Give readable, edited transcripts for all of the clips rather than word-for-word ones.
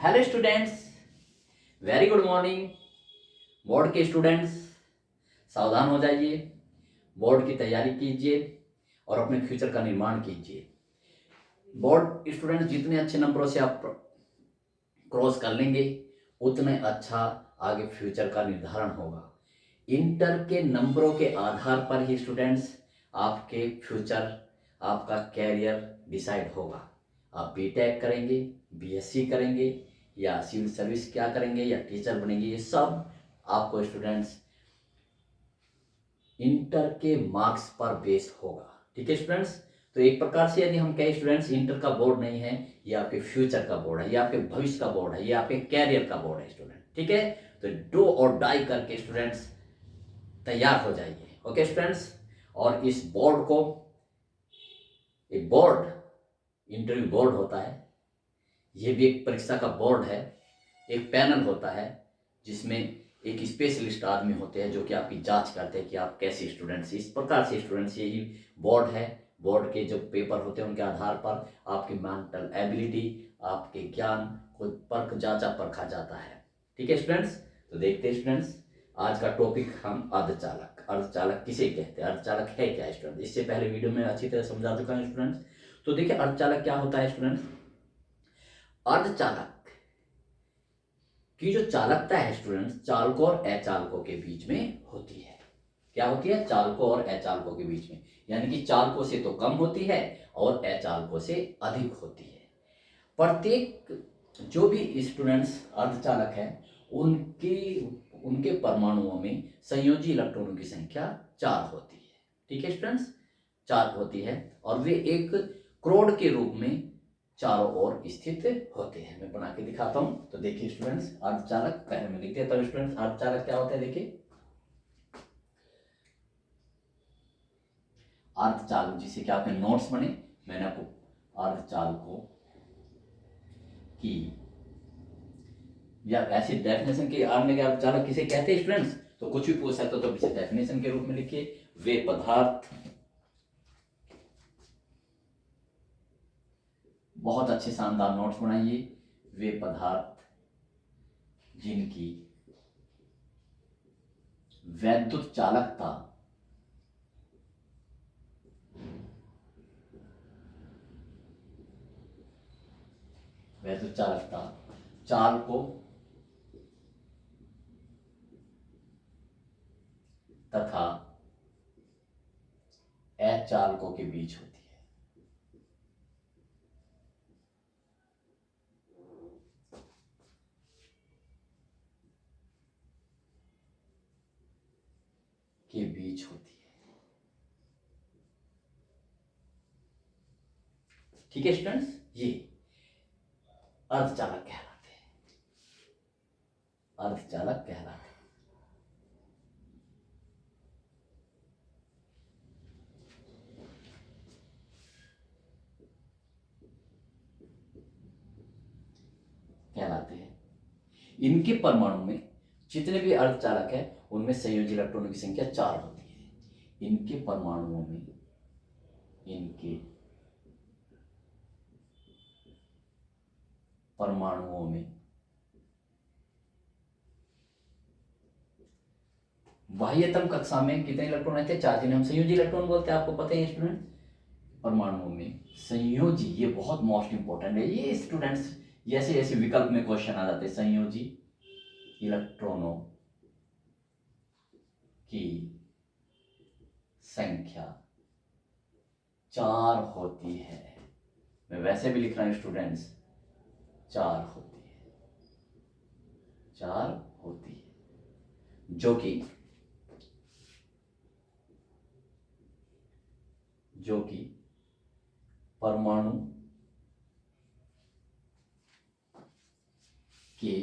Hello students, very good morning. Board के students सावधान हो जाइए, बोर्ड की तैयारी कीजिए और अपने फ्यूचर का निर्माण कीजिए। बोर्ड स्टूडेंट्स जितने अच्छे नंबरों से आप क्रॉस कर लेंगे उतने अच्छा आगे फ्यूचर का निर्धारण होगा। इंटर के नंबरों के आधार पर ही स्टूडेंट्स आपके फ्यूचर, आपका कैरियर डिसाइड होगा। आप बीटेक करेंगे, बीएससी करेंगे या सिविल सर्विस क्या करेंगे या टीचर बनेंगे, ये सब आपको स्टूडेंट्स इंटर के मार्क्स पर बेस होगा। ठीक है स्टूडेंट्स, तो एक प्रकार से यदि हम कहें स्टूडेंट्स, इंटर का बोर्ड नहीं है, ये आपके फ्यूचर का बोर्ड है, ये आपके भविष्य का बोर्ड है, ये आपके कैरियर का बोर्ड है स्टूडेंट। ठीक है, तो डू और डाई करके स्टूडेंट्स तैयार हो जाइए। ओके स्टूडेंट्स, और इस बोर्ड को, एक बोर्ड इंटरव्यू बोर्ड होता है, ये भी एक परीक्षा का बोर्ड है। एक पैनल होता है जिसमें एक स्पेशलिस्ट आदमी होते हैं जो कि आपकी जांच करते हैं कि आप कैसे स्टूडेंट्स। इस प्रकार से स्टूडेंट्स यही बोर्ड है। बोर्ड के जो पेपर होते हैं उनके आधार पर आपकी मेंटल एबिलिटी, आपके ज्ञान को परख जांचा परखा जाता है। ठीक है स्टूडेंट्स, तो देखते हैं स्टूडेंट्स, आज का टॉपिक हम अर्धचालक। अर्धचालक किसे कहते हैं, अर्धचालक है क्या स्टूडेंट, इससे पहले वीडियो में अच्छी तरह समझा चुका हूं स्टूडेंट्स। तो देखिए अर्धचालक क्या होता है स्टूडेंट्स। अर्धचालक की जो चालकता है स्टूडेंट्स, चालकों और अचालकों के बीच में होती है। क्या होती है, चालकों और अचालकों के बीच में, यानी कि चालकों से तो कम होती है और अचालकों से अधिक होती है। प्रत्येक जो भी स्टूडेंट्स अर्धचालक है उनकी उनके परमाणुओं में संयोजी इलेक्ट्रॉनों की संख्या 4 होती है। ठीक है स्टूडेंट्स, 4 होती है और वे एक क्रोड के रूप में चारों ओर स्थित होते हैं। मैं बना के दिखाता हूं, तो देखिए स्टूडेंट्स, अर्धचालक पहले में लिख देता हूं स्टूडेंट्स। अर्धचालक क्या होता है, देखिए अर्धचालक जिसे क्या आपके नोट्स बने, मैंने आपको अर्धचालकों की या ऐसी डेफिनेशन की आपने क्या अर्धचालक किसे कहते हैं स्टूडेंट्स, तो कुछ भी पूछ सकते हो तो इसे डेफिनेशन के रूप में लिखिए। वे पदार्थ, बहुत अच्छे शानदार नोट्स बनाइए। वे पदार्थ जिनकी वैद्युत चालकता वैद्युत चालकता चालकों तथा अचालकों के बीच होती है। के बीच होती है। ठीक है स्टूडेंट्स, ये अर्धचालक कहलाते हैं। अर्धचालक कहलाते हैं। कहलाते हैं। इनके परमाणु में जितने भी अर्धचालक है उनमें संयोजी इलेक्ट्रॉनों की संख्या 4 होती है। इनके परमाणुओं में, इनके परमाणुओं में बाह्यतम कक्षा में कितने इलेक्ट्रॉन रहते हैं, 4, जिन्हें हम संयोजी इलेक्ट्रॉन बोलते हैं। आपको पता है स्टूडेंट, परमाणुओं में संयोजी, ये बहुत मोस्ट इंपॉर्टेंट है। ये स्टूडेंट्स जैसे जैसे विकल्प में क्वेश्चन आ जाते हैं, संयोजी इलेक्ट्रॉनों की संख्या 4 होती है। मैं वैसे भी लिख रहा हूं स्टूडेंट्स, 4 होती है, 4 होती है, जो कि परमाणु के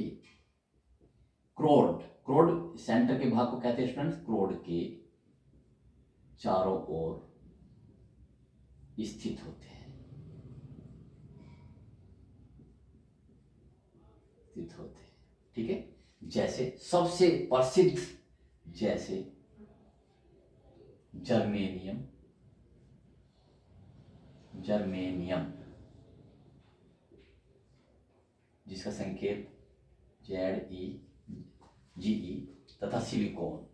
क्रोड, क्रोड सेंटर के भाग को कहते हैं स्टूडेंट्स, क्रोड के चारों ओर स्थित होते हैं। स्थित होते हैं, ठीक है। जैसे सबसे प्रसिद्ध, जैसे जर्मेनियम, जर्मेनियम जिसका संकेत ZeGe तथा सिलिकॉन।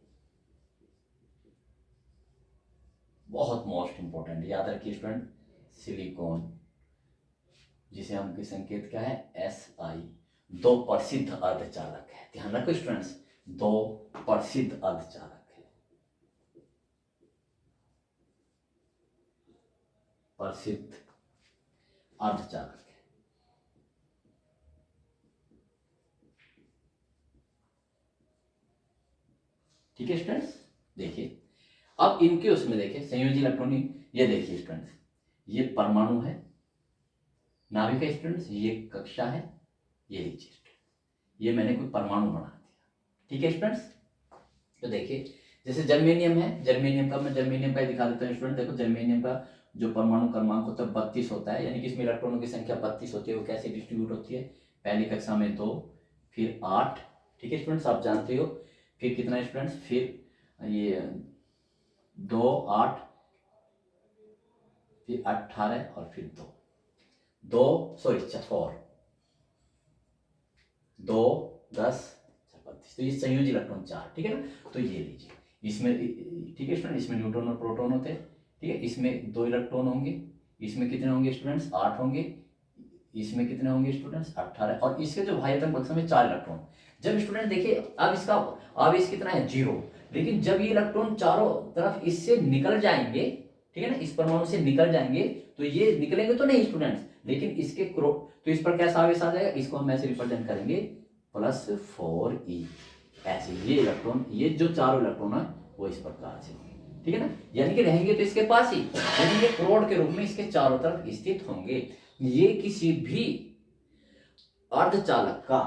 बहुत मोस्ट इंपॉर्टेंट, याद रखिए स्टूडेंट, सिलिकॉन जिसे हम के संकेत क्या है Si, दो प्रसिद्ध अर्धचालक है। ध्यान रखो स्टूडेंट्स, दो प्रसिद्ध अर्धचालक है, प्रसिद्ध अर्धचालक है। ठीक है स्टूडेंट्स, देखिए अब इनके उसमें देखिए संयोजी इलेक्ट्रॉनिक, ये देखिए स्टूडेंट्स, ये परमाणु है, नाभिक है स्टूडेंट्स, ये कक्षा है, ये लीजिए ये मैंने कोई परमाणु बना दिया। ठीक है स्टूडेंट्स, तो देखिए जैसे जर्मेनियम है, जर्मेनियम का मैं जर्मेनियम का ही दिखा देता हूँ स्टूडेंट। देखो जर्मेनियम का जो परमाणु क्रमांक होता है 32 होता है, यानी कि इसमें इलेक्ट्रॉनों की संख्या 32 होती है। वो कैसे डिस्ट्रीब्यूट होती है, पहली कक्षा में 2, फिर 8। ठीक है स्टूडेंट्स, आप जानते हो। फिर कितना है स्टूडेंट्स, फिर ये 2, 8, फिर 18 और फिर 4, 2, 10, 32। तो ये संयोजी इलेक्ट्रॉन 4। ठीक है ना, तो ये लीजिए इसमें, ठीक है स्टूडेंट, इसमें न्यूट्रॉन और प्रोटॉन होते हैं। ठीक है, इसमें 2 इलेक्ट्रॉन होंगे, इसमें कितने होंगे स्टूडेंट्स, 8 होंगे, इसमें कितने होंगे स्टूडेंट्स 18, और इसके जो भाइयतन कक्षा में 4 इलेक्ट्रॉन। जब स्टूडेंट देखिए अब इसका आवेश कितना है 0, लेकिन जब ये इलेक्ट्रॉन चारों तरफ इससे निकल जाएंगे, ठीक है ना, इस परमाणु से निकल जाएंगे, तो ये निकलेंगे तो नहीं स्टूडेंट्स, लेकिन इसके तो इस पर कैसा आवेश आ जाएगा, इसको हम ऐसे रिप्रेजेंट करेंगे +4e। ऐसे ये इलेक्ट्रॉन, ये जो चारों इलेक्ट्रॉन है वो इस प्रकार से, ठीक है ना, यानी कि रहेंगे तो इसके पास ही, लेकिन ये क्रोड के रूप में इसके चारों तरफ स्थित होंगे। ये किसी भी अर्धचालक का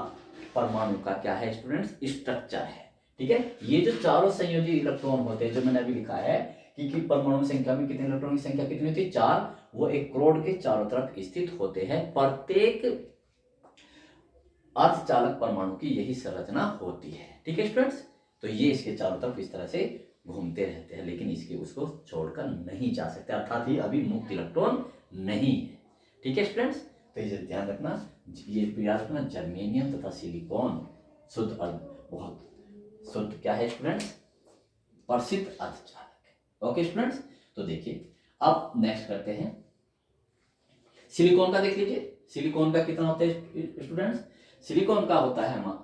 परमाणु का क्या है स्टूडेंट्स, स्ट्रक्चर है। ठीक है, ये जो चारों संयोजी इलेक्ट्रॉन होते हैं, जो मैंने अभी लिखा है कि परमाणु संख्या में कितने इलेक्ट्रॉन की संख्या कितनी होती है 4, वो एक क्रोड के चारों तरफ स्थित होते हैं। प्रत्येक अर्धचालक परमाणु की यही संरचना होती है। ठीक है स्टूडेंट्स, तो ये इसके चारों तरफ इस तरह से घूमते रहते हैं, लेकिन इसके उसको छोड़कर नहीं जा सकते, अर्थात ये अभी मुक्त इलेक्ट्रॉन नहीं है। ठीक है स्टूडेंट्स, तो इसे ध्यान रखना, ये याद रखना, जर्मेनियम तथा सिलिकॉन शुद्ध बहुत शुद्ध क्या है स्टूडेंट्स, प्रसिद्ध अर्धचालक है। ओके स्टूडेंट्स, तो देखिए अब नेक्स्ट करते हैं सिलिकॉन का। देख लीजिए सिलिकॉन का कितना होता है स्टूडेंट्स, सिलिकॉन का होता है हमारा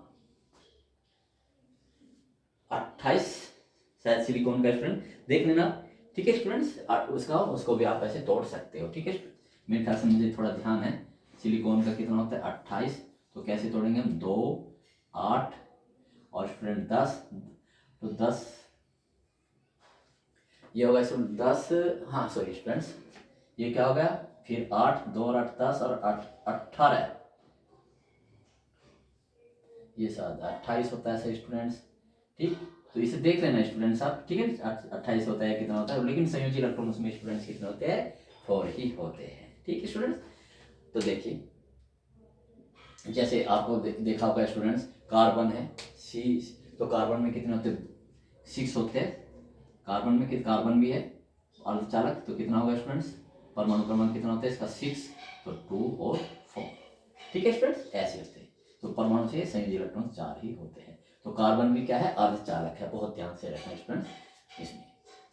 28, शायद सिलिकॉन का स्टूडेंट देख लेना। ठीक है स्टूडेंट्स, उसको भी आप ऐसे तोड़ सकते हो। ठीक है, मेरे ख्याल से मुझे थोड़ा ध्यान है, सिलिकॉन का कितना होता है 28, तो कैसे तोड़ेंगे हम, 2, 8 और स्टूडेंट 10, तो 10 ये होगा स्टूडेंट 10, हाँ सॉरी स्टूडेंट्स, ये क्या हो गया, फिर 8, 2 और 8 10 और 8 18, ये शायद 28 होता है सही स्टूडेंट्स। ठीक, तो इसे देख लेना स्टूडेंट्स आप। ठीक है, 28 होता है, कितना होता है, लेकिन संयोजी इलेक्ट्रॉन उसमें स्टूडेंट्स कितने होते हैं, 4 ही होते हैं। ठीक है स्टूडेंट्स, तो देखिए जैसे आपको देखा होगा स्टूडेंट्स, कार्बन है सी, तो कार्बन में कितने होते हैं, 6 होते हैं। कार्बन में कार्बन भी है अर्धचालक, तो कितना होगा स्टूडेंट्स, परमाणु क्रमांक कितना होता है इसका 6, तो 2 और 4। ठीक है स्टूडेंट्स, ऐसे होते हैं, तो परमाणु से संयोजी इलेक्ट्रॉन 4 ही होते हैं। तो कार्बन भी क्या है, अर्धचालक है, बहुत ध्यान से रखना स्टूडेंट्स इसमें।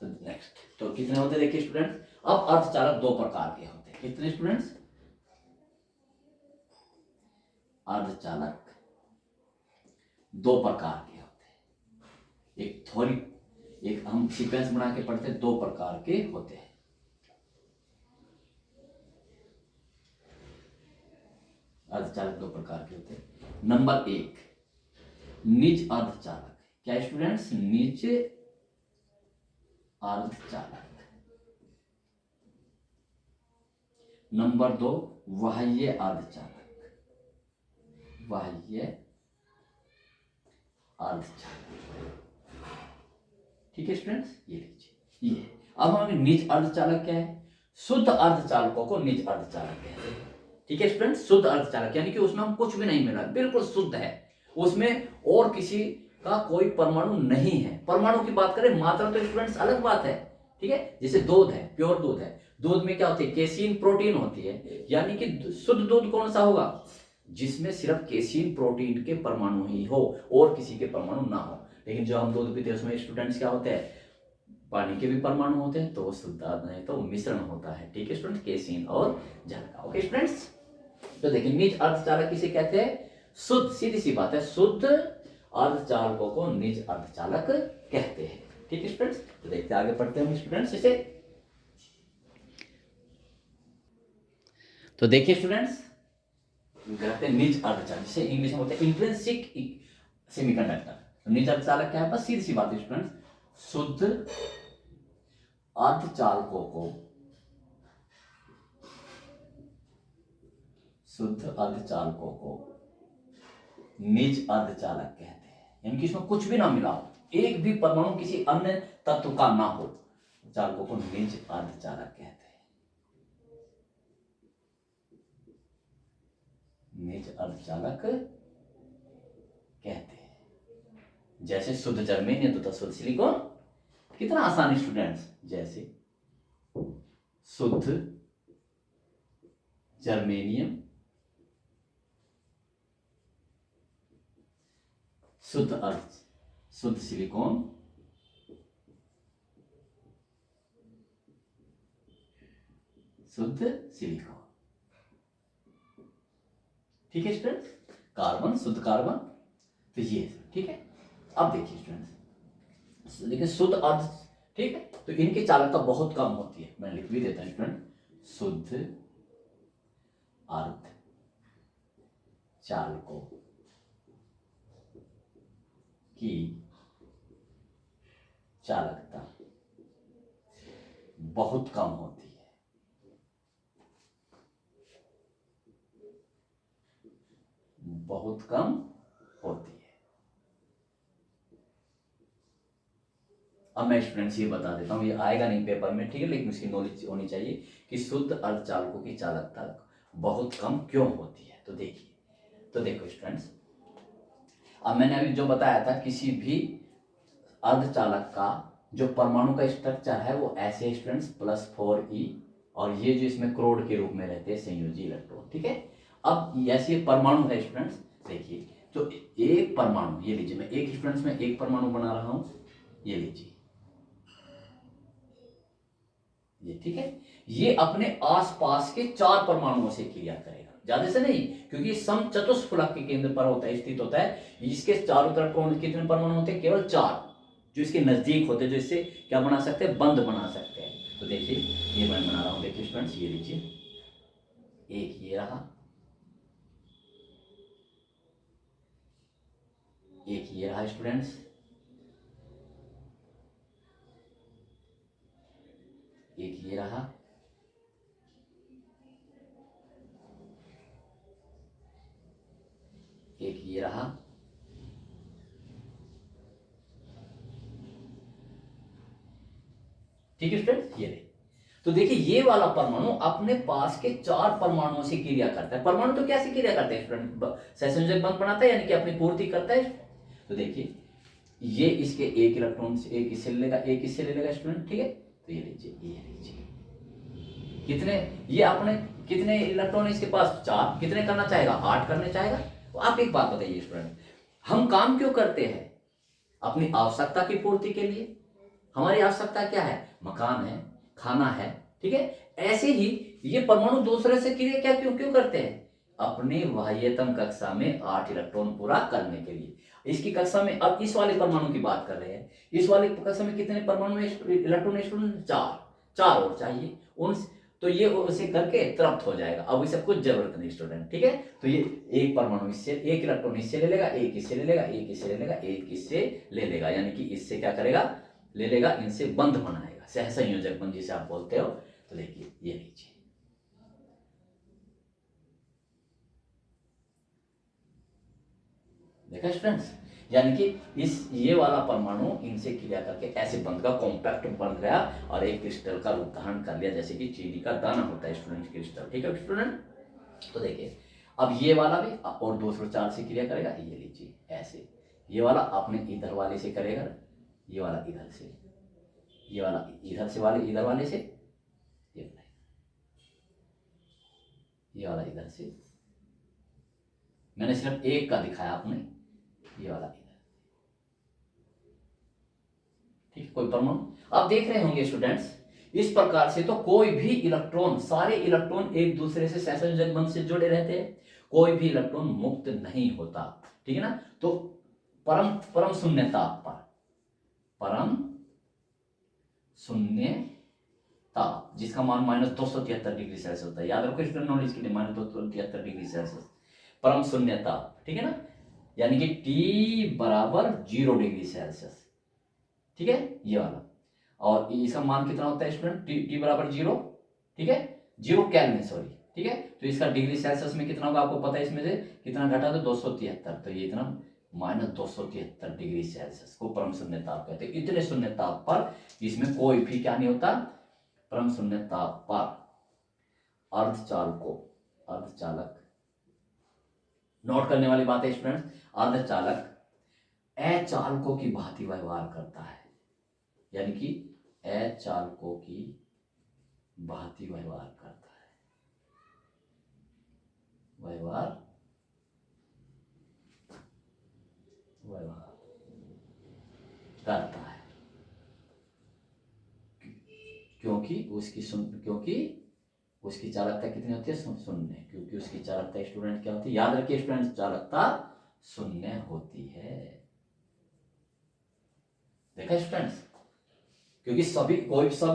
तो नेक्स्ट, तो कितने होते हैं देखिए स्टूडेंट्स, अब अर्धचालक 2 प्रकार के होते हैं। कितने स्टूडेंट्स, अर्धचालक 2 प्रकार के होते हैं। एक थोड़ी, एक हम सीक्वेंस बना के पढ़ते हैं, 2 प्रकार के होते हैं। अर्धचालक 2 प्रकार के होते हैं। नंबर 1 निज अर्धचालक। क्या स्टूडेंट्स, निज अर्धचालक। नंबर 2 बाह्य अर्धचालक, बाह्य अर्धचालक। ठीक है स्टूडेंट्स, ये लीजिए ये। अब हमें निज अर्धचालक क्या है, शुद्ध अर्धचालकों को निज अर्धचालक कहते हैं। ठीक है स्टूडेंट्स, शुद्ध अर्धचालक यानी कि उसमें हम कुछ भी नहीं मिला, बिल्कुल शुद्ध है, उसमें और किसी का कोई परमाणु नहीं है। परमाणु की बात करें, मात्रा तो स्टूडेंट्स अलग बात है। ठीक है, जैसे दूध है, प्योर दूध है, दूध में क्या होती है, केसीन प्रोटीन होती है, यानी कि शुद्ध दूध कौन सा होगा, जिसमें सिर्फ केसीन प्रोटीन के परमाणु ही हो और किसी के परमाणु ना हो। लेकिन जो हम दूध पीते हैं उसमें स्टूडेंट्स क्या होते हैं, पानी के भी परमाणु होते हैं, तो वो शुद्ध नहीं तो मिश्रण होता है। ठीक है स्टूडेंट, केसीन और जल का। ओके स्टूडेंट्स, तो देखिए निज अर्धचालक किसे कहते हैं, शुद्ध, सीधी सी बात है, शुद्ध अर्धचालकों को निज अर्धचालक कहते हैं। ठीक है स्टूडेंट्स, तो देखते आगे पढ़ते हैं हम स्टूडेंट्स इसे। तो देखिए स्टूडेंट्स, कहते हैं निज अर्धचालक, जिसे इंग्लिश में बोलते हैं इंट्रिंसिक सेमीकंडक्टर। निज अर्धचालक क्या है, बस सीधी सी बात है स्टूडेंट्स, शुद्ध अर्धचालकों को, शुद्ध अर्धचालकों को निज अर्धचालक कहते हैं। यानी कि इसमें कुछ भी ना मिला हो, एक भी परमाणु किसी अन्य तत्व का ना हो, चालकों को निज अर्धचालक कहते हैं। निज अर्धचालक कहते हैं। जैसे शुद्ध जर्मेनियम तथा शुद्ध सिलिकॉन, कितना आसान स्टूडेंट्स, जैसे शुद्ध जर्मेनियम, शुद्ध सिलिकॉन, शुद्ध सिलिकॉन। ठीक है स्टूडेंट्स, कार्बन, शुद्ध कार्बन, तो ये ठीक है। अब देखिए स्टूडेंट्स, लेकिन शुद्ध अर्ध, ठीक है, तो इनकी चालकता बहुत कम होती है। मैं लिख भी देता हूं स्टूडेंट, शुद्ध अर्ध चालकों की चालकता बहुत कम होती है, बहुत कम होती है। अब मैं स्टूडेंट्स ये बता देता हूं, ये आएगा नहीं पेपर में, ठीक है, लेकिन उसकी नॉलेज होनी चाहिए कि शुद्ध अर्धचालकों की चालकता बहुत कम क्यों होती है। तो देखिए, तो देखो स्टूडेंट्स, अब मैंने अभी जो बताया था, किसी भी अर्धचालक का जो परमाणु का स्ट्रक्चर है वो ऐसे स्टूडेंट्स +4e, और ये जो इसमें क्रोड के रूप में रहते हैं संयोजी इलेक्ट्रॉन। ठीक है, अब ऐसे परमाणु है स्टूडेंट्स, देखिए, तो एक परमाणु, ये लीजिए, मैं एक स्टूडेंट्स में एक परमाणु बना रहा हूं, ये लीजिए, ये ठीक है, ये अपने आसपास के 4 परमाणुओं से क्रिया करेगा, ज्यादा से नहीं, क्योंकि समचतुष्फलक के केंद्र पर होता है, स्थित होता है। इसके चारों तरफ कौन कितने परमाणु होते हैं, केवल 4, जो इसके नजदीक होते हैं, जो इससे क्या बना सकते हैं, बंध बना सकते हैं। तो देखिए, ये मैं बना रहा हूं, देखिए स्टूडेंट्स, ये लीजिए, एक ये रहा, एक ये रहा स्टूडेंट्स, एक ये रहा, एक ये रहा, ठीक है स्टूडेंट्स, ये रहे। तो देखिए, ये वाला परमाणु अपने पास के 4 परमाणुओं से क्रिया करता है। परमाणु तो कैसे क्रिया करते हैं स्टूडेंट, सहसंयोजक बंध बनाता है, यानी कि अपनी पूर्ति करता है। तो देखिए, ये इसके एक इलेक्ट्रॉन से, एक इससे ले लेगा, एक इससे ले लेगा स्टूडेंट, ठीक है, तो ये लीजिए, ये लीजिए, कितने, ये अपने कितने इलेक्ट्रॉन इसके पास, 4, कितने करना चाहेगा, 8 करने चाहेगा। तो आप एक बात बताइए स्टूडेंट, हम काम क्यों करते हैं, अपनी आवश्यकता की पूर्ति के लिए। हमारी आवश्यकता क्या है, मकान है, खाना है, ठीक है। ऐसे ही ये परमाणु दूसरे से क्रिया क्या क्यों क्यों करते हैं, अपने बाह्यतम कक्षा में 8 इलेक्ट्रॉन पूरा करने के लिए। इसकी कक्षा में, अब इस वाले परमाणु की बात कर रहे हैं, इस वाले कक्षा में कितने परमाणु इलेक्ट्रॉन स्टूडेंट, 4 और चाहिए उन, तो ये उसे करके तृप्त हो जाएगा। अब इसे कुछ जरूरत नहीं स्टूडेंट, ठीक है। तो ये एक परमाणु इससे, एक इलेक्ट्रॉन इससे ले लेगा, एक इससे ले लेगा, एक इससे ले लेगा, एक इससे ले लेगा, यानी कि इससे क्या करेगा, ले लेगा, इनसे बंध बनाएगा, सहसंयोजक बंध जिसे आप बोलते हो। तो देखिए, ये लीजिए, देखा स्टूडेंट्स, यानी कि ये वाला परमाणु इनसे क्रिया करके ऐसे बंध का कॉम्पैक्ट बन गया और एक क्रिस्टल का रूप धारण कर लिया, जैसे कि चीनी का दाना होता है स्टूडेंट, क्रिस्टल। ठीक है स्टूडेंट, तो देखिए, अब ये वाला भी और दूसरे 4 से क्रिया करेगा, ये लीजिए ऐसे, ये वाला अपने इधर वाले से करेगा, ये वाला इधर से, ये वाला इधर से वाले, इधर वाले से, ये वाला इधर से, मैंने सिर्फ एक का दिखाया, आपने ये वाला दिखाया। ठीक है, कोई परमाणु आप देख रहे होंगे स्टूडेंट्स। इस प्रकार से तो कोई भी इलेक्ट्रॉन, सारे इलेक्ट्रॉन एक दूसरे से सहसंयोजक बंध से जुड़े रहते हैं, कोई भी इलेक्ट्रॉन मुक्त नहीं होता। ठीक है ना। तो परम परम शून्य ताप पर, परम शून्य ताप जिसका मान -273 डिग्री सेल्सियस होता है, याद रखो स्टूडेंट नॉलेज के लिए, -273 डिग्री सेल्सियस परम शून्य ताप। ठीक है ना, यानी कि T बराबर 0 डिग्री सेल्सियस। ठीक है, ये वाला। और इसका मान कितना होता है स्टूडेंट, T बराबर 0। ठीक है, 0 केल्विन, सॉरी। ठीक है, तो इसका डिग्री सेल्सियस में कितना होगा आपको पता है, इसमें से कितना घटा तो 273, तो ये इतना -273 डिग्री सेल्सियस को परम शून्य ताप कहते हैं। इतने शून्य ताप पर इसमें कोई भी क्या नहीं होता, परम शून्य ताप पर अर्धचालक, नोट करने वाली बात है स्टूडेंट, अर्धचालक अचालकों की भांति व्यवहार करता है, यानी कि अचालकों की भांति व्यवहार करता है, व्यवहार करता है, क्योंकि उसकी चालकता कितनी होती है, शून्य। क्योंकि उसकी चालकता स्टूडेंट क्या होती है, याद रखिए स्टूडेंट, चालकता शून्य होती है। देखा स्टूडेंट्स, क्योंकि सब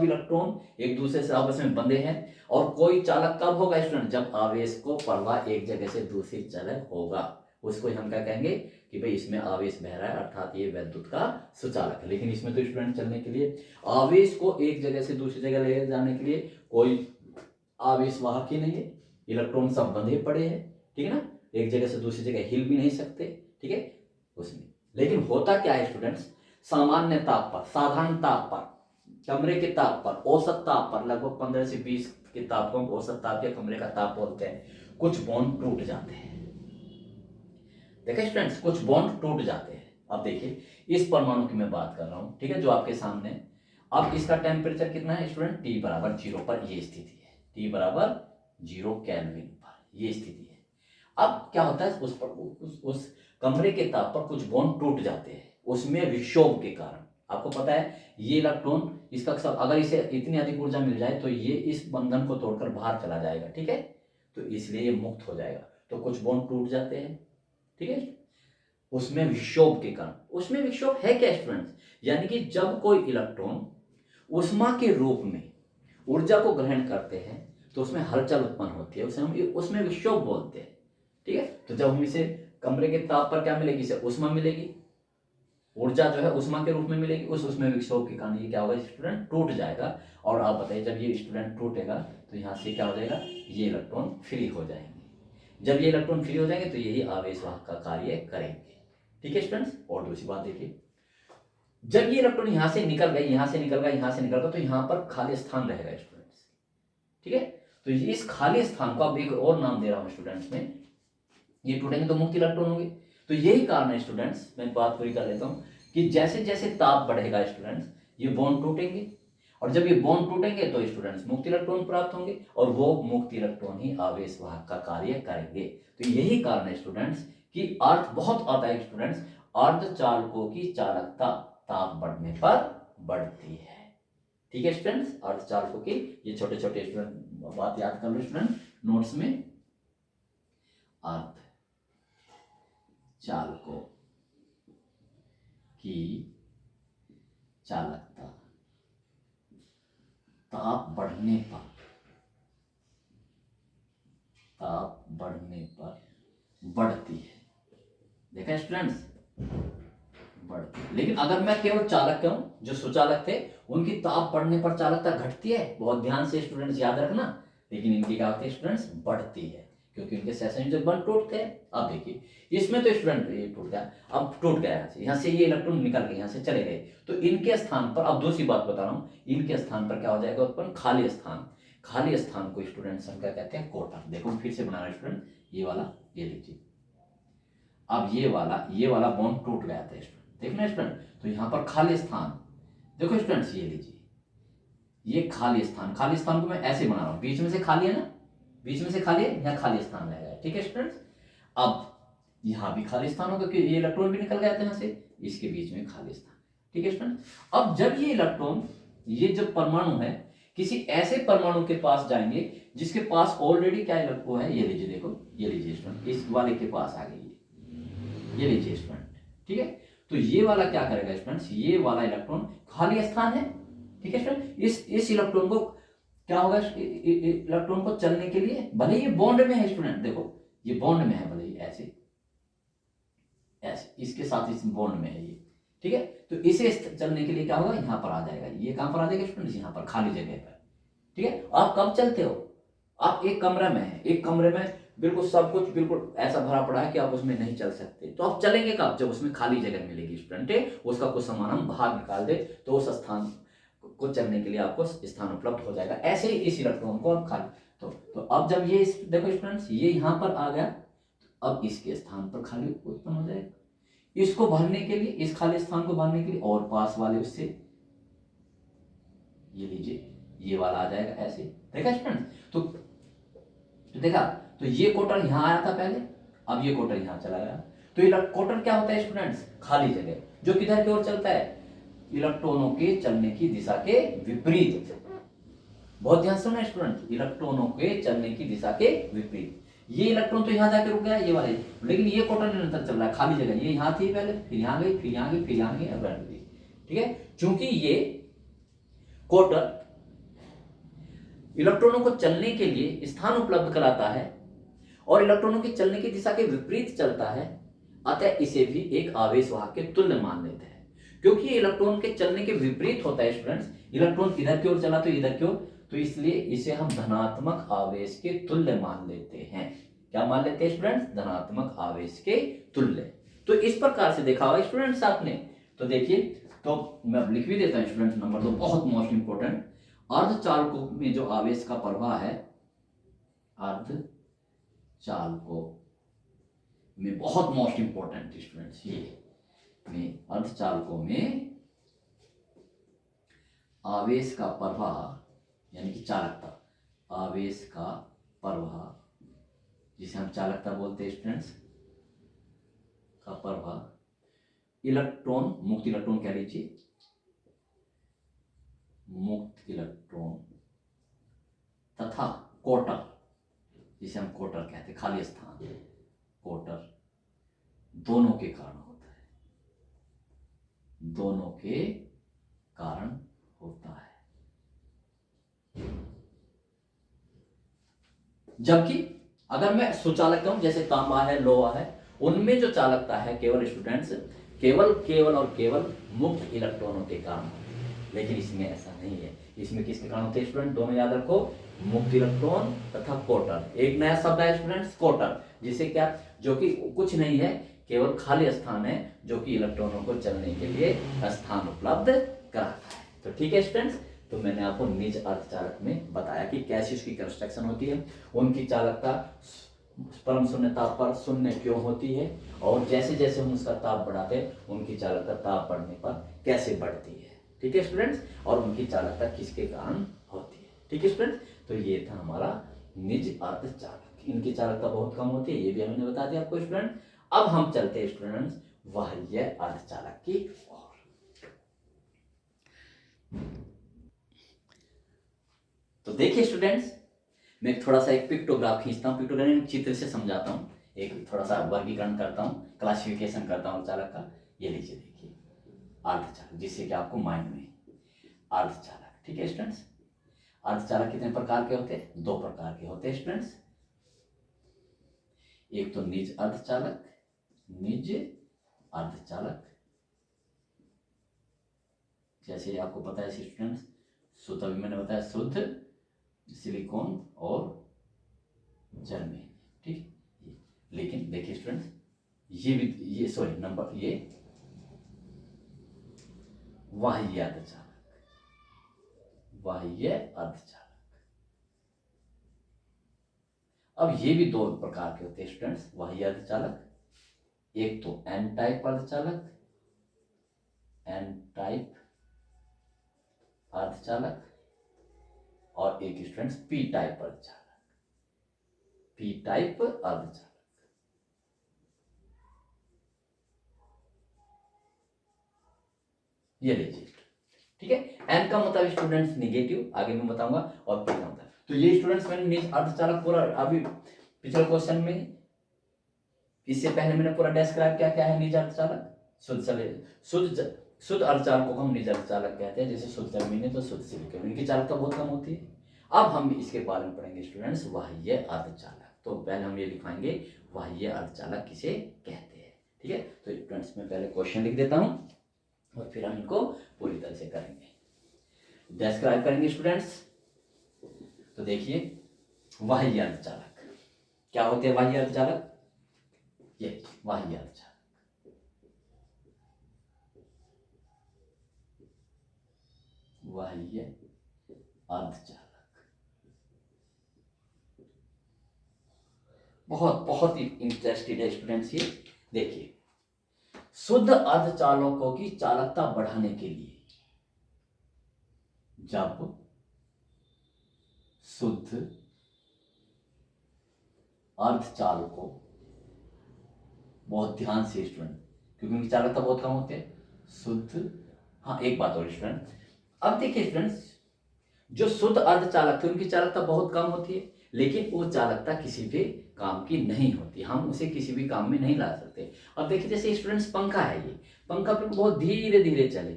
इलेक्ट्रॉन एक दूसरे से आपस में बंधे हैं। और कोई चालक कब होगा स्टूडेंट, जब आवेश को प्रवाह एक जगह से दूसरी जगह होगा, उसको हम क्या कहेंगे कि भाई इसमें आवेश बह रहा है, अर्थात ये विद्युत का सुचालक है। लेकिन इसमें तो स्टूडेंट चलने के लिए, आवेश को एक जगह से दूसरी जगह ले जाने के लिए कोई आवेश वाहक ही नहीं है, इलेक्ट्रॉन सब बंधे पड़े हैं। ठीक है ना, एक जगह से दूसरी जगह हिल भी नहीं सकते। ठीक है, उसमें लेकिन होता क्या है स्टूडेंट्स, सामान्य ताप पर, साधारण ताप पर, कमरे के ताप पर, औसत ताप पर, लगभग 15 से 20 के ताप को औसत ताप या कमरे का ताप बोलते हैं, कुछ बॉन्ड टूट जाते हैं। देखिए स्टूडेंट्स, कुछ बॉन्ड टूट जाते हैं। अब देखिए इस परमाणु की मैं बात कर रहा हूं, ठीक है, जो आपके सामने। अब इसका टेम्परेचर कितना है स्टूडेंट, T बराबर 0 पर ये स्थिति है, T बराबर 0 केल्विन पर ये स्थिति है। अब क्या होता है, उस पर उस कमरे के ताप पर कुछ बॉन्ड टूट जाते हैं, उसमें विक्षोभ के कारण। आपको पता है ये इलेक्ट्रॉन, इसका अगर इसे इतनी अधिक ऊर्जा मिल जाए तो ये इस बंधन को तोड़कर बाहर चला जाएगा। ठीक है, तो इसलिए ये मुक्त हो जाएगा, तो कुछ बॉन्ड टूट जाते हैं। ठीक है, उसमें विक्षोभ के कारण। उसमें विक्षोभ है क्या स्टूडेंट्स, यानी कि जब कोई इलेक्ट्रॉन उष्मा के रूप में ऊर्जा को ग्रहण करते हैं तो उसमें हलचल उत्पन्न होती है, उसे हम उसमें विक्षोभ बोलते हैं। ठीक है, तो जब हम इसे कमरे के ताप पर क्या मिलेगी, इसे उष्मा मिलेगी, ऊर्जा जो है उष्मा के रूप में मिलेगी, उस उसमें विक्षोभ के कारण ये क्या होगा स्टूडेंट, टूट जाएगा। और आप बताइए जब ये स्टूडेंट टूटेगा तो यहाँ से क्या हो जाएगा, ये इलेक्ट्रॉन फ्री हो जाएंगे। जब ये इलेक्ट्रॉन फ्री हो जाएंगे तो यही आवेशवाहक का कार्य करेंगे। ठीक है स्टूडेंट्स, और दूसरी बात देखिए, जब ये इलेक्ट्रॉन यहां से निकल गए, यहां से निकल गया, यहां से निकल गया, तो यहां पर खाली स्थान रहेगा स्टूडेंट्स। ठीक है, तो इस खाली स्थान को अब एक और नाम दे रहा हूं स्टूडेंट्स में, ये टूटेंगे तो मुक्त इलेक्ट्रॉन होंगे। तो यही कारण है स्टूडेंट्स, मैं बात पूरी कर लेता हूं, कि जैसे जैसे ताप बढ़ेगा स्टूडेंट्स, ये बॉन्ड टूटेंगे, और जब ये बॉन्ड टूटेंगे तो स्टूडेंट्स मुक्त इलेक्ट्रॉन प्राप्त होंगे, और वो मुक्त इलेक्ट्रॉन ही आवेश वाहक का कार्य करेंगे। तो यही कारण है स्टूडेंट्स कि अर्थ बहुत आता है स्टूडेंट्स, अर्धचालकों की चालकता ताप बढ़ने पर बढ़ती है। ठीक है स्टूडेंट्स, अर्धचालकों की, ये छोटे छोटे स्टूडेंट बात याद कर लो स्टूडेंट नोट्स में, अर्ध चालकों की चालकता ताप बढ़ने पर बढ़ती है। देखा स्टूडेंट्स, बढ़ती है। लेकिन अगर मैं केवल चालक कहूं, जो सुचालक थे उनकी ताप बढ़ने पर चालकता घटती है, बहुत ध्यान से स्टूडेंट्स याद रखना। लेकिन इनकी क्या होती है स्टूडेंट्स, बढ़ती है, क्योंकि इनके सहसंयोजक बंध टूटते हैं। अब देखिए इसमें तो स्टूडेंट ये टूट गया, अब टूट गया यहाँ से ये इलेक्ट्रॉन निकल गए, यहाँ से चले गए, तो इनके स्थान पर, अब दूसरी बात बता रहा हूँ, इनके स्थान पर क्या हो जाएगा उत्पन्न, खाली स्थान। खाली स्थान को स्टूडेंट्स हम क्या कहते हैं, कोटा। देखो फिर से बना रहे स्टूडेंट, ये वाला ये लीजिए, अब ये वाला बॉन्ड टूट गया था स्टूडेंट, देखना स्टूडेंट, तो यहाँ पर खाली स्थान, देखो स्टूडेंट्स ये लीजिए, ये खाली स्थान को मैं ऐसे बना रहा हूँ, बीच में से खाली है ना, बीच में से खाली है, यहाँ खाली स्थान रहेगा। ठीक है स्टूडेंट्स, अब यहाँ भी खाली स्थान होगा क्योंकि ये इलेक्ट्रॉन भी निकल गया था यहाँ से, इसके बीच में खाली स्थान। ठीक है स्टूडेंट। अब जब ये इलेक्ट्रॉन, ये जो परमाणु है, किसी ऐसे परमाणु के पास जाएंगे जिसके पास ऑलरेडी क्या वो है, ये लीजिए, देखो ये लीजिए स्टूडेंट, इस वाले के पास आ गई, ये लीजिए स्टूडेंट। ठीक है, तो ये वाला क्या करेगा स्टूडेंट्स, ये वाला इलेक्ट्रॉन खाली स्थान है। ठीक है स्टूडेंट, इस इलेक्ट्रॉन को क्या होगा, इलेक्ट्रॉन को चलने के लिए, भले ये बॉन्ड में है स्टूडेंट, देखो ये बॉन्ड में है, भले ही ऐसे ऐसे इसके साथ इस बॉन्ड में है ये। ठीक है, तो इसे चलने के लिए क्या होगा, यहाँ पर आ जाएगा, ये कहां पर आ जाएगा स्टूडेंट, यहाँ पर खाली जगह पर। ठीक है, आप कब चलते हो, आप एक कमरे में है, एक कमरे में बिल्कुल सब कुछ बिल्कुल ऐसा भरा पड़ा है कि आप उसमें नहीं चल सकते, तो आप चलेंगे कब, जब उसमें खाली जगह मिलेगी स्टूडेंट, उसका कुछ सामान हम बाहर निकाल दे तो उस स्थान को चलने के लिए आपको स्थान उपलब्ध हो जाएगा। ऐसे ही इस इलेक्ट्रॉन को आप खाली, तो अब जब ये देखो स्टूडेंट्स, ये यहाँ पर आ गया, तो अब इसके स्थान पर खाली उत्पन्न हो जाएगा। इसको भरने के लिए, इस खाली स्थान को भरने के लिए और पास वाले उससे, ये लीजिए, ये वाला आ जाएगा ऐसे। देखा स्टूडेंट्स, तो देखा, तो ये कोटर यहां आया था पहले, अब ये कोटर यहां चला गया। तो ये कोटर क्या होता है स्टूडेंट्स, खाली जगह, जो किधर की ओर चलता है, इलेक्ट्रॉनों के चलने की दिशा के विपरीत। बहुत ध्यान सुनना स्टूडेंट, इलेक्ट्रॉनों के चलने की दिशा के विपरीत। ये इलेक्ट्रॉन तो यहां जाके रुक गया, ये वाले, लेकिन ये कोटर निरंतर चल रहा है, खाली जगह, ये यहां थी पहले, फिर यहां गई, फिर यहां गई, फिर यहां गई, अब गई। ठीक है, चूंकि ये कोटर इलेक्ट्रॉनों को चलने के लिए स्थान उपलब्ध कराता है और इलेक्ट्रॉनों की चलने की दिशा के विपरीत चलता है, अतः इसे भी एक आवेश वाहक के तुल्य मान लेते हैं। क्योंकि इलेक्ट्रॉन के चलने के विपरीत होता है स्टूडेंट्स, इलेक्ट्रॉन इधर की ओर चला तो इधर की ओर, तो इसलिए इसे हम धनात्मक आवेश के तुल्य मान लेते हैं। क्या मान लेते हैं स्टूडेंट्स, धनात्मक आवेश के तुल्य। तो इस प्रकार से देखा होगा स्टूडेंट्स आपने, तो देखिए, तो मैं लिख भी देता हूं स्टूडेंट्स, नंबर 2 बहुत मोस्ट इंपोर्टेंट, अर्धचालकों में जो आवेश का प्रवाह है, अर्धचालकों में बहुत मोस्ट इंपोर्टेंट स्टूडेंट्स, ये में अर्धचालकों में आवेश का प्रवाह यानी कि चालकता, आवेश का प्रवाह जिसे हम चालकता बोलते हैं स्टूडेंट्स, का प्रवाह, इलेक्ट्रॉन, मुक्त इलेक्ट्रॉन कह लीजिए, मुक्त इलेक्ट्रॉन तथा कोटर, जिसे हम कोटर कहते हैं, खाली स्थान, कोटर, दोनों के कारण होता है, दोनों के कारण होता है। जबकि अगर मैं सुचालक कहूं, जैसे तांबा है, लोहा है, उनमें जो चालकता है केवल स्टूडेंट्स, केवल और केवल मुक्त इलेक्ट्रॉनों के कारण, लेकिन इसमें ऐसा नहीं है। इसमें किसके कारण होते हैं स्टूडेंट, दोनों याद रखो, मुक्त इलेक्ट्रॉन तथा कोटर। एक नया शब्द है स्टूडेंट्स, कोटर, जिसे क्या, जो कि कुछ नहीं है, केवल खाली स्थान है जो कि इलेक्ट्रॉनों को चलने के लिए स्थान उपलब्ध कराता है। तो ठीक है स्टूडेंट्स, तो मैंने आपको निज अर्धचालक में बताया कि कैसे उसकी कंस्ट्रक्शन होती है, उनकी चालकता परम शून्य ताप पर शून्य क्यों होती है, और जैसे जैसे हम उसका ताप बढ़ाते हैं उनकी चालकता ताप बढ़ने पर कैसे बढ़ती है। ठीक है स्टूडेंट्स, और उनकी चालकता किसके कारण होती है। ठीक है स्टूडेंट्स, तो ये था हमारा निज अर्धचालक, इनकी चालकता बहुत कम होती है, ये भी हमने बता दिया आपको स्टूडेंट। अब हम चलते हैं स्टूडेंट्स बाह्य अर्धचालक की ओर। तो देखिए स्टूडेंट्स, मैं थोड़ा सा एक पिक्टोग्राफ खींचता हूँ, पिक्टोग्राफ चित्र से समझाता हूँ, एक थोड़ा सा वर्गीकरण करता हूँ, क्लासिफिकेशन करता हूँ चालक का। ये लीजिए, देखिए अर्धचालक, जिससे कि आपको माइंड में अर्धचालक। ठीक है स्टूडेंट्स, अर्धचालक कितने प्रकार के होते हैं, 2 प्रकार के होते हैं स्टूडेंट्स। एक तो निज अर्धचालक, निज अर्धचालक, जैसे आपको पता है स्टूडेंट्स, शुद्ध, अभी मैंने बताया शुद्ध, सिलिकॉन और जर्मेनियम। ठीक, लेकिन देखिए स्टूडेंट्स, ये भी, ये सॉरी नंबर, ये बाह्य अर्धचालक, बाह्य अर्धचालक। अब ये भी 2 प्रकार के होते हैं स्टूडेंट्स बाह्य अर्धचालक, एक तो एन टाइप अर्धचालक, एन टाइप अर्धचालक, और एक स्टूडेंट्स पी टाइप अर्धचालक, पी टाइप अर्धचालक। ये लीजिए, ठीक है। एन का मतलब स्टूडेंट्स निगेटिव, आगे मैं बताऊंगा, और पी का मतलब, तो ये स्टूडेंट्स मैंने निज अर्धचालक पूरा अभी पिछले क्वेश्चन में, इससे पहले मैंने पूरा डिस्क्राइब किया क्या है निज अर्धचालक। शुद्ध अर्धचालक को हम निज अर्धचालक कहते हैं, जैसे शुद्ध जर्मीन है तो शुद्ध सिलिकॉन, इनकी चालकता बहुत कम होती है। अब हम इसके बारे में पढ़ेंगे स्टूडेंट्स बाह्य अर्धचालक। तो पहले हम ये लिखवाएंगे बाह्य अर्धचालक किसे कहते हैं, ठीक है। तो स्टूडेंट्स मैं पहले क्वेश्चन लिख देता हूं और फिर हम इनको पूरी तरह से करेंगे, डिस्क्राइब करेंगे स्टूडेंट्स। तो देखिए बाह्य अर्धचालक क्या होते हैं, बाह्य अर्धचालक, ये बाह्य अर्धचालक, बाह्य अर्धचालक बहुत ही इंटरेस्टेड है स्टूडेंट्स। ये देखिए, शुद्ध अर्धचालकों की चालकता बढ़ाने के लिए जब शुद्ध अर्धचालकों, बहुत ध्यान से स्टूडेंट, क्योंकि उनकी चालकता बहुत कम होती है, शुद्ध, हाँ एक बात और स्टूडेंट, अब देखिए स्टूडेंट्स, जो शुद्ध अर्धचालक थे उनकी चालकता बहुत कम होती है, लेकिन वो चालकता किसी भी काम की नहीं होती, हम उसे किसी भी काम में नहीं ला सकते। अब देखिए जैसे स्टूडेंट्स पंखा है, ये पंखा पे बहुत धीरे धीरे चले,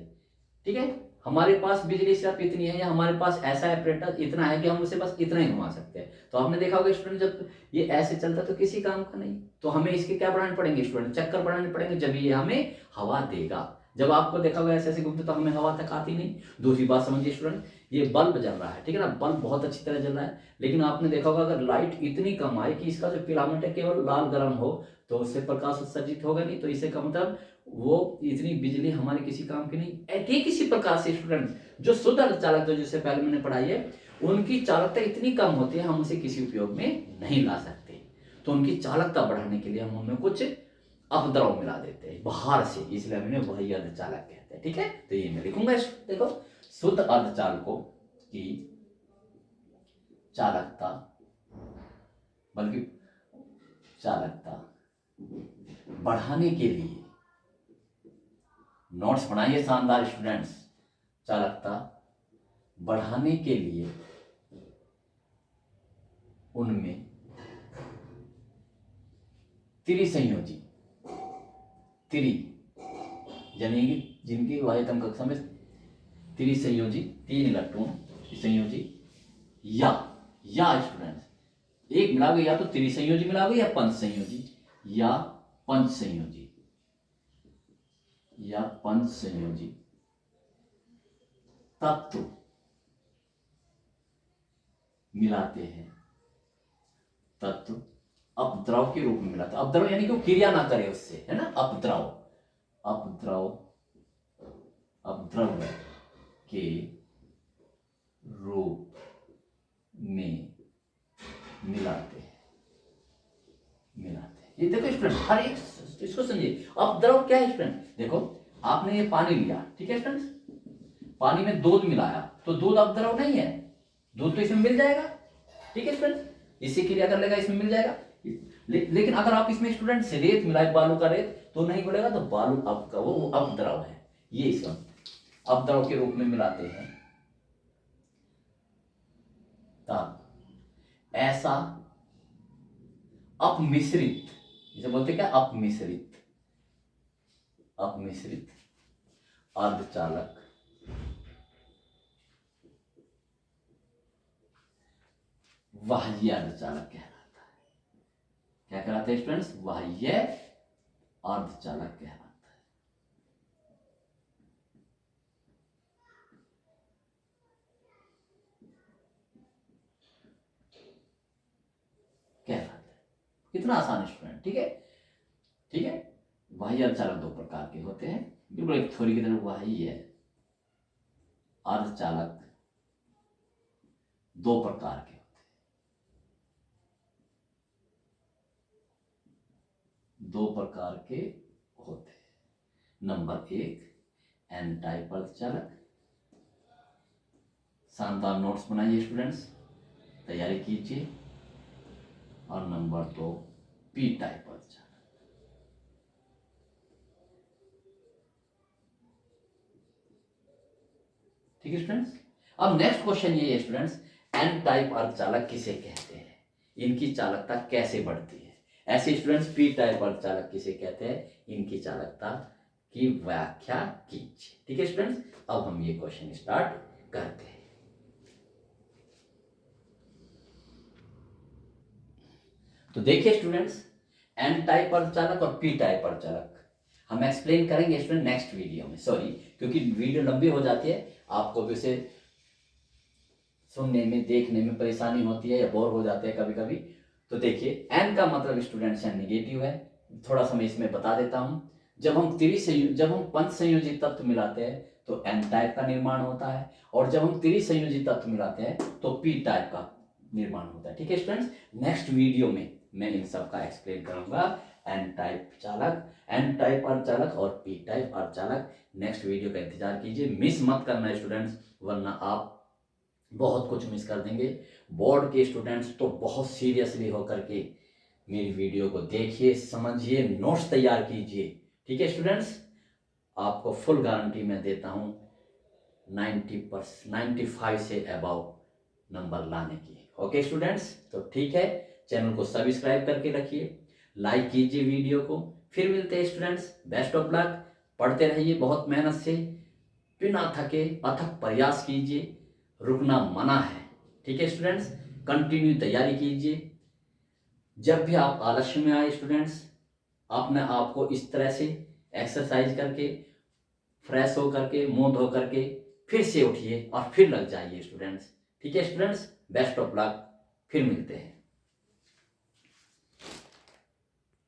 ठीक है, हमारे पास बिजली सिर्फ इतनी है, या हमारे पास ऐसा ऑपरेटर इतना है कि हम उसे बस इतना ही घुमा सकते हैं। तो आपने देखा होगा स्टूडेंट, जब ये ऐसे चलता तो किसी काम का नहीं, तो हमें इसके क्या बढ़ाने पड़ेंगे स्टूडेंट, चक्कर बढ़ाने पड़ेंगे, जब ये हमें हवा देगा। जब आपको देखा होगा ऐसे ऐसे घूमते तो हमें हवा तक आती नहीं। दूसरी बात समझिए स्टूडेंट, ये बल्ब जल रहा है, ठीक है ना, बल्ब बहुत अच्छी तरह जल रहा है, लेकिन आपने देखा होगा अगर लाइट इतनी कम आए कि इसका जो फिलामेंट है केवल लाल गर्म हो, तो उससे प्रकाश उत्सर्जित होगा नहीं, तो इससे का मतलब वो इतनी बिजली हमारे किसी काम की नहीं। ठीक इसी प्रकार से स्टूडेंट, जो शुद्ध अर्धचालक जो जिससे पहले मैंने पढ़ाई है, उनकी चालकता इतनी कम होती है हम उसे किसी उपयोग में नहीं ला सकते। तो उनकी चालकता बढ़ाने के लिए हम उनमें कुछ अपद्रव मिला देते हैं बाहर से, इसलिए हम इन्हें बाह्य अर्धचालक कहते हैं, ठीक है। तो ये मैं लिखूंगा, देखो, शुद्ध अर्धचालकों की चालकता, बल्कि चालकता बढ़ाने के लिए, नोट्स बनाइए शानदार स्टूडेंट्स, चालकता बढ़ाने के लिए उनमें त्रिसंयोजी, त्रि यानी कि जिनकी वाह्यतम कक्षा में त्रिसंयोजी, 3 इलेक्ट्रॉन संयोजी, या स्टूडेंट्स एक मिलाओगे, या तो त्रिसंयोजी मिलाओगे या पंच संयोजी, या पंच संयोजी, या पंच संयोजी तत्व मिलाते हैं, तत्व अपद्रव के रूप में मिलाते हैं। अपद्रव यानी कि वो क्रिया ना करे उससे, है ना, अपद्रव, अपद्रव के रूप में मिलाते हैं। ये देखो स्टूडेंट, हर एक इसको समझिए, अपद्रव क्या है स्टूडेंट, देखो आपने ये पानी लिया, ठीक है स्टूडेंट, पानी में दूध मिलाया, तो दूध अपद्रव नहीं है, दूध तो इसमें मिल जाएगा, ठीक है स्टूडेंट, इससे क्रिया कर लेगा, इसमें मिल जाएगा। लेकिन अगर आप इसमें स्टूडेंट से रेत मिलाए, बालू का रेत, तो नहीं मिलेगा, तो बालू आपका वो अपद्रव है, ये इसका अपद्रव के रूप में मिलाते हैं। तब ऐसा अपमिश्रित, इसे बोलते क्या, अपमिश्रित अर्धचालक बाह्य अर्धचालक कहलाता है। क्या कहलाता है स्टूडेंट्स, बाह्य अर्धचालक कहलाता है। कितना आसान स्टूडेंट, ठीक है, ठीक है। बाह्य अर्धचालक 2 प्रकार के होते हैं, बिल्कुल एक थ्योरी की तरह, बाह्य अर्धचालक 2 प्रकार के होते हैं, 2 प्रकार के होते हैं। नंबर 1 एन टाइप अर्धचालक, शानदार नोट्स बनाइए स्टूडेंट्स, तैयारी कीजिए। और नंबर 2 पी टाइप अर्धचालक। ठीक है स्टूडेंट्स। अब नेक्स्ट क्वेश्चन ये है स्टूडेंट्स, एन टाइप अर्धचालक किसे कहते हैं, इनकी चालकता कैसे बढ़ती है। ऐसे स्टूडेंट्स पी टाइप अर्धचालक किसे कहते हैं, इनकी चालकता की व्याख्या कीजिए। ठीक है स्टूडेंट्स, अब हम ये क्वेश्चन स्टार्ट करते हैं। तो देखिए स्टूडेंट्स, एन टाइप अर्धचालक और पी टाइप अर्धचालक हम एक्सप्लेन करेंगे स्टूडेंट नेक्स्ट वीडियो में, सॉरी क्योंकि वीडियो लंबी हो जाती है, आपको भी उसे सुनने में देखने में परेशानी होती है या बोर हो जाते हैं कभी कभी। तो देखिए, एन का मतलब स्टूडेंट्स यहाँ निगेटिव है, थोड़ा सा मैं इसमें बता देता हूँ। जब हम पंच संयोजित तत्व मिलाते हैं तो एन टाइप का निर्माण होता है, और जब हम त्रिसंयोजित तत्व मिलाते हैं तो पी टाइप का निर्माण होता है। ठीक है स्टूडेंट्स, नेक्स्ट वीडियो में मैं इन सब का एक्सप्लेन करूंगा, एन टाइप चालक, एन टाइप अर्धचालक और पी टाइप अर्धचालक। नेक्स्ट वीडियो का इंतजार कीजिए, मिस मत करना स्टूडेंट्स, वरना आप बहुत कुछ मिस कर देंगे। बोर्ड के स्टूडेंट्स तो बहुत सीरियसली होकर के मेरी वीडियो को देखिए, समझिए, नोट्स तैयार कीजिए। ठीक है स्टूडेंट्स, आपको फुल गारंटी मैं देता हूँ 95 से अबव नंबर लाने की। ओके स्टूडेंट्स, तो ठीक है, चैनल को सब्सक्राइब करके रखिए, लाइक कीजिए वीडियो को। फिर मिलते हैं स्टूडेंट्स, बेस्ट ऑफ लक, पढ़ते रहिए बहुत मेहनत से, बिना थके अथक प्रयास कीजिए, रुकना मना है। ठीक है स्टूडेंट्स, कंटिन्यू तैयारी कीजिए। जब भी आप आलस्य में आए स्टूडेंट्स, अपने आप को इस तरह से एक्सरसाइज करके, फ्रेश हो करके, मुंह धो करके फिर से उठिए और फिर लग जाइए स्टूडेंट्स। ठीक है स्टूडेंट्स, बेस्ट ऑफ लक, फिर मिलते हैं।